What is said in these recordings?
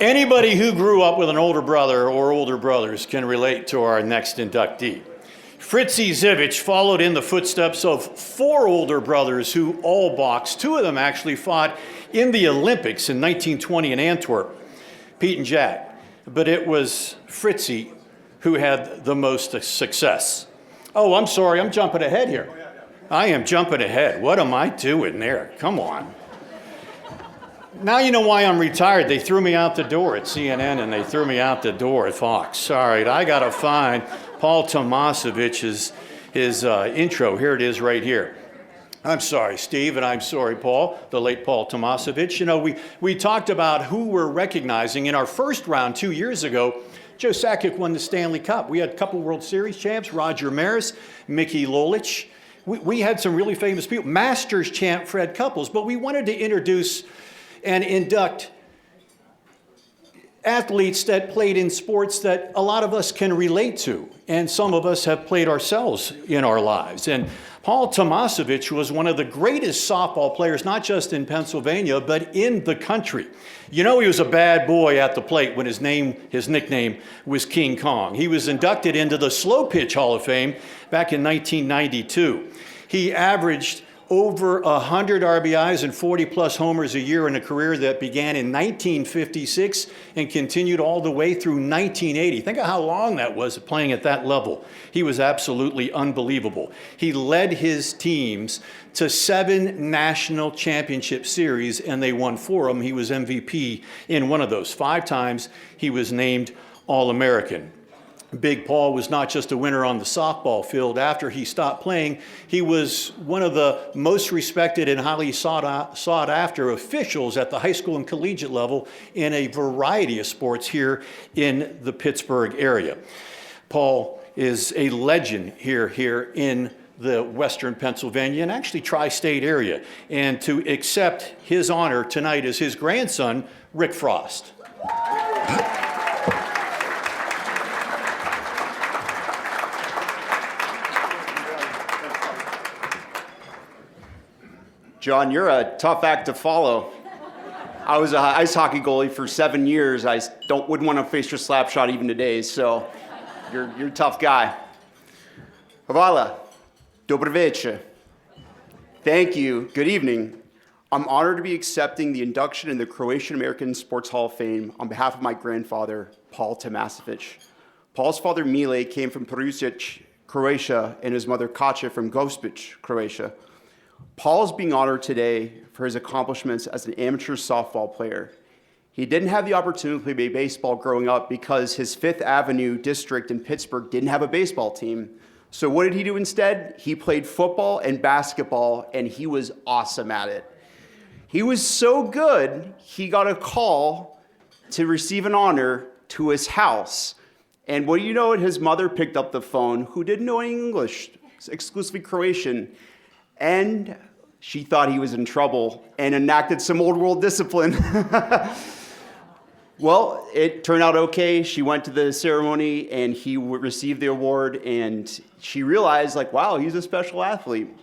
Anybody who grew up with an older brother or older brothers can relate to our next inductee. Fritzie Zivich followed in the footsteps of 4 older brothers who all boxed. 2 of them actually fought in the Olympics in 1920 in Antwerp, Pete and Jack. But it was Fritzie who had the most success. Oh, I'm sorry, I'm jumping ahead here. I am jumping ahead. What am I doing there? Come on. Now you know why I'm retired. They threw me out the door at CNN and they threw me out the door at Fox. All right, I got to find Paul Tomasovich's intro. Here it is right here. I'm sorry, Steve, and I'm sorry, Paul, the late Paul Tomasovich. You know, we talked about who we're recognizing. In our first round 2 years ago, Joe Sakic won the Stanley Cup. We had a couple World Series champs, Roger Maris, Mickey Lolich. We had some really famous people. Masters champ Fred Couples, but we wanted to introduce and induct athletes that played in sports that a lot of us can relate to, and some of us have played ourselves in our lives. And Paul Tomasovich was one of the greatest softball players, not just in Pennsylvania, but in the country. You know, he was a bad boy at the plate when his nickname was King Kong. He was inducted into the Slow Pitch Hall of Fame back in 1992. He averaged over 100 RBIs and 40-plus homers a year in a career that began in 1956 and continued all the way through 1980. Think of how long that was playing at that level. He was absolutely unbelievable. He led his teams to 7 national championship series, and they won 4 of them. He was MVP in one of those. 5 times he was named All-American. Big Paul was not just a winner on the softball field. After he stopped playing, he was one of the most respected and highly sought after officials at the high school and collegiate level in a variety of sports here in the Pittsburgh area. Paul is a legend here in the Western Pennsylvania and actually tri-state area. And to accept his honor tonight is his grandson, Rick Frost. John, you're a tough act to follow. I was an ice hockey goalie for 7 years. I wouldn't want to face your slap shot even today, so you're a tough guy. Hvala, dobry večer. Thank you, good evening. I'm honored to be accepting the induction in the Croatian American Sports Hall of Fame on behalf of my grandfather, Paul Tomasovich. Paul's father, Mile, came from Perusic, Croatia, and his mother, Kata from Gospic, Croatia. Paul is being honored today for his accomplishments as an amateur softball player. He didn't have the opportunity to play baseball growing up because his Fifth Avenue district in Pittsburgh didn't have a baseball team. So what did he do instead? He played football and basketball, and he was awesome at it. He was so good, he got a call to receive an honor to his house. And what do you know? His mother picked up the phone, who didn't know any English, exclusively Croatian. And she thought he was in trouble and enacted some old world discipline. Well, it turned out okay. She went to the ceremony and he received the award, and she realized, like, wow, he's a special athlete.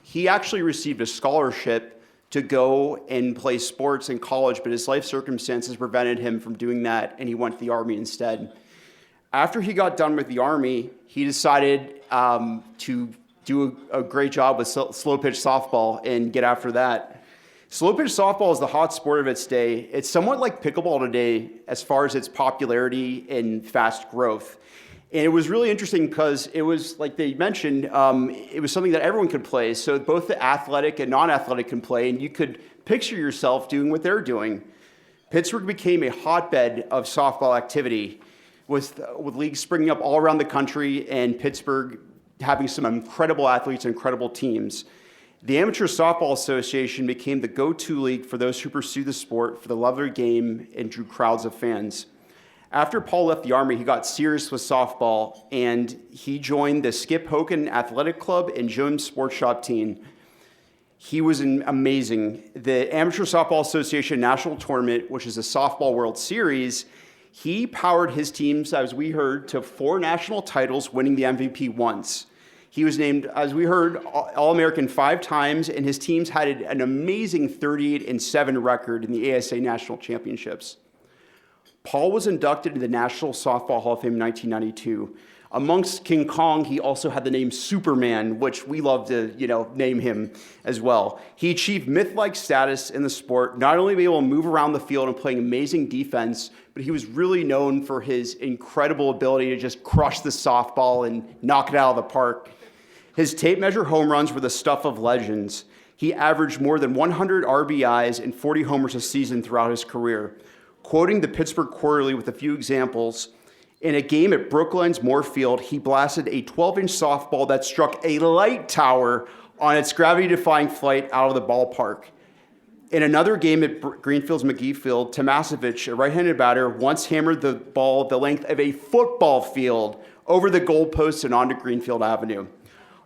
He actually received a scholarship to go and play sports in college, but his life circumstances prevented him from doing that, and he went to the Army instead. After he got done with the Army, he decided to do a great job with slow pitch softball and get after that. Slow pitch softball is the hot sport of its day. It's somewhat like pickleball today as far as its popularity and fast growth. And it was really interesting because it was, like they mentioned, it was something that everyone could play. So both the athletic and non-athletic can play, and you could picture yourself doing what they're doing. Pittsburgh became a hotbed of softball activity with leagues springing up all around the country, and Pittsburgh having some incredible athletes and incredible teams. The Amateur Softball Association became the go-to league for those who pursue the sport for the love of the game and drew crowds of fans. After Paul left the Army, he got serious with softball, and he joined the Skip Hogan Athletic Club and Jones Sports Shop team. He was amazing. The Amateur Softball Association National Tournament, which is a softball World Series, he powered his teams, as we heard, to 4 national titles, winning the MVP once. He was named, as we heard, All-American 5 times, and his teams had an amazing 38-7 record in the ASA National Championships. Paul was inducted into the National Softball Hall of Fame in 1992. Amongst King Kong, he also had the name Superman, which we love to, name him as well. He achieved myth-like status in the sport, not only being able to move around the field and playing amazing defense, but he was really known for his incredible ability to just crush the softball and knock it out of the park. His tape measure home runs were the stuff of legends. He averaged more than 100 RBIs and 40 homers a season throughout his career. Quoting the Pittsburgh Quarterly with a few examples, in a game at Brookline's Moorfield, he blasted a 12-inch softball that struck a light tower on its gravity-defying flight out of the ballpark. In another game at Greenfield's McGee Field, Tomasovich, a right-handed batter, once hammered the ball the length of a football field over the goalposts and onto Greenfield Avenue.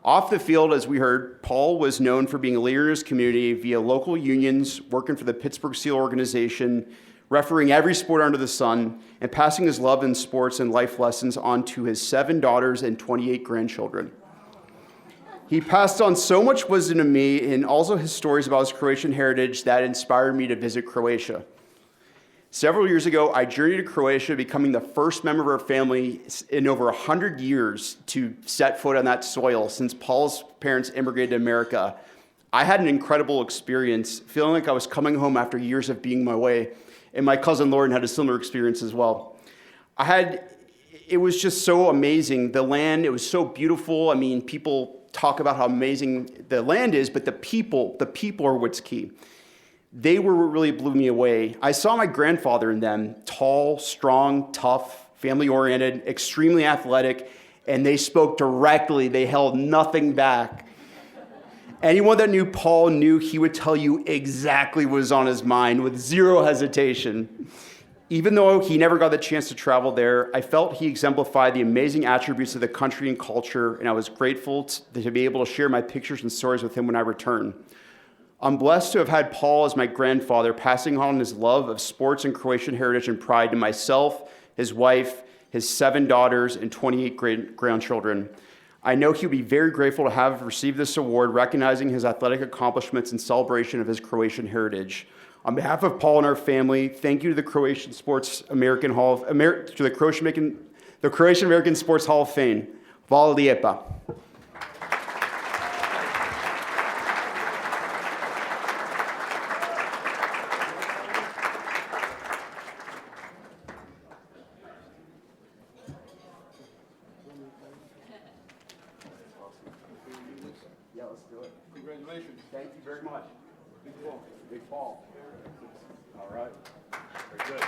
Off the field, as we heard, Paul was known for being a leader in his community via local unions, working for the Pittsburgh SEAL organization, refereeing every sport under the sun, and passing his love in sports and life lessons on to his 7 daughters and 28 grandchildren. He passed on so much wisdom to me and also his stories about his Croatian heritage that inspired me to visit Croatia. Several years ago, I journeyed to Croatia, becoming the first member of our family in over 100 years to set foot on that soil since Paul's parents immigrated to America. I had an incredible experience, feeling like I was coming home after years of being my way. And my cousin Lauren had a similar experience as well. It was just so amazing. The land, it was so beautiful. I mean, people talk about how amazing the land is, but the people are what's key. They were what really blew me away. I saw my grandfather in them, tall, strong, tough, family-oriented, extremely athletic, and they spoke directly. They held nothing back. Anyone that knew Paul knew he would tell you exactly what was on his mind with zero hesitation. Even though he never got the chance to travel there, I felt he exemplified the amazing attributes of the country and culture, and I was grateful to be able to share my pictures and stories with him when I return. I'm blessed to have had Paul as my grandfather, passing on his love of sports and Croatian heritage and pride to myself, his wife, his 7 daughters, and 28 grandchildren. I know he'll be very grateful to have received this award, recognizing his athletic accomplishments in celebration of his Croatian heritage. On behalf of Paul and our family, thank you to the Croatian American Sports Hall of Fame. Hvala lijepa. Yeah, let's do it. Congratulations. Thank you very much. Big Paul. Big Paul. All right. Very good.